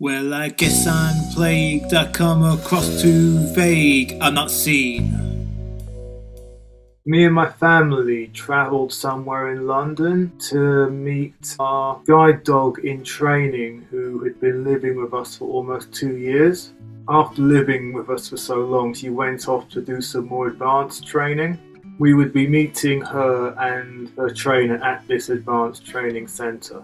Well, I guess I'm plagued. I come across too vague. I'm not seen. Me and my family travelled somewhere in London to meet our guide dog in training who had been living with us for almost 2 years. After living with us for so long, she went off to do some more advanced training. We would be meeting her and her trainer at this advanced training centre.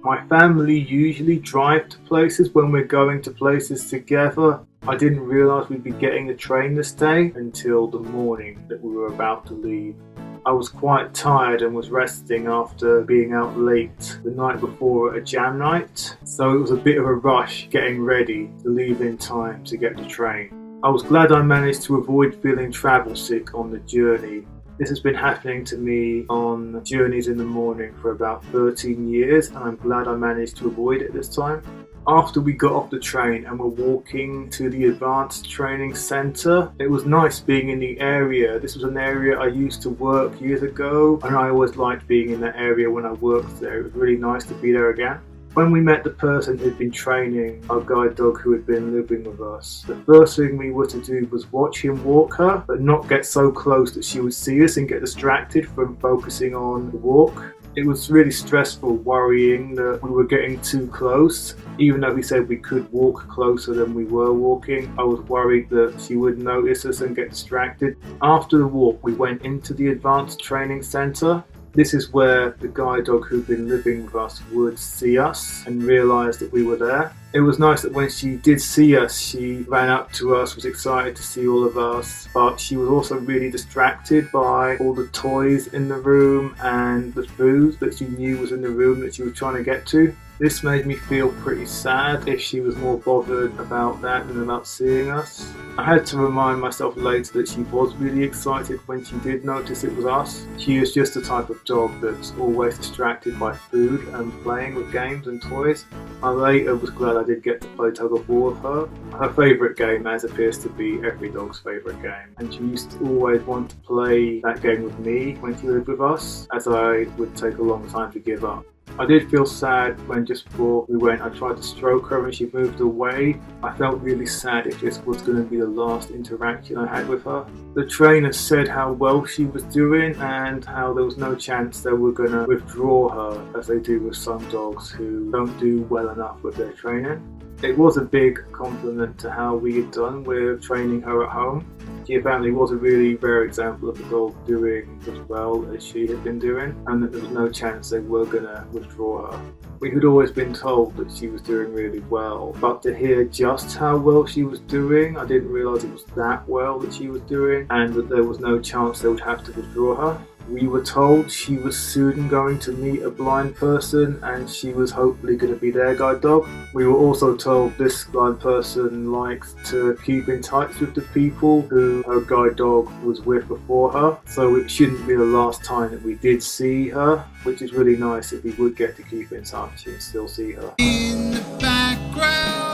My family usually drive to places when we're going to places together. I didn't realise we'd be getting the train this day until the morning that we were about to leave. I was quite tired and was resting after being out late the night before a jam night, so it was a bit of a rush getting ready to leave in time to get the train. I was glad I managed to avoid feeling travel sick on the journey. This has been happening to me on journeys in the morning for about 13 years, and I'm glad I managed to avoid it this time. After we got off the train and were walking to the advanced training centre, it was nice being in the area. This was an area I used to work years ago, and I always liked being in that area when I worked there. It was really nice to be there again. When we met the person who'd been training our guide dog who had been living with us, the first thing we were to do was watch him walk her, but not get so close that she would see us and get distracted from focusing on the walk. It was really stressful, worrying that we were getting too close. Even though we said we could walk closer than we were walking, I was worried that she would notice us and get distracted. After the walk, we went into the advanced training centre. This is where the guide dog who'd been living with us would see us and realise that we were there. It was nice that when she did see us, she ran up to us, was excited to see all of us, but she was also really distracted by all the toys in the room and the food that she knew was in the room that she was trying to get to. This made me feel pretty sad if she was more bothered about that than about seeing us. I had to remind myself later that she was really excited when she did notice it was us. She is just the type of dog that's always distracted by food and playing with games and toys. I later was glad I did get to play tug of war with her. Her favourite game, as appears to be every dog's favourite game, and she used to always want to play that game with me when she lived with us, as I would take a long time to give up. I did feel sad when just before we went I tried to stroke her and she moved away. I felt really sad if this was going to be the last interaction I had with her. The trainer said how well she was doing and how there was no chance they were going to withdraw her as they do with some dogs who don't do well enough with their training. It was a big compliment to how we had done with training her at home. She apparently was a really rare example of a dog doing as well as she had been doing, and that there was no chance they were going to withdraw her. We had always been told that she was doing really well, but to hear just how well she was doing, I didn't realise it was that well that she was doing, and that there was no chance they would have to withdraw her. We were told she was soon going to meet a blind person and she was hopefully going to be their guide dog. We were also told this blind person likes to keep in touch with the people who her guide dog was with before her, so it shouldn't be the last time that we did see her, which is really nice if we would get to keep in touch and still see her. In the background.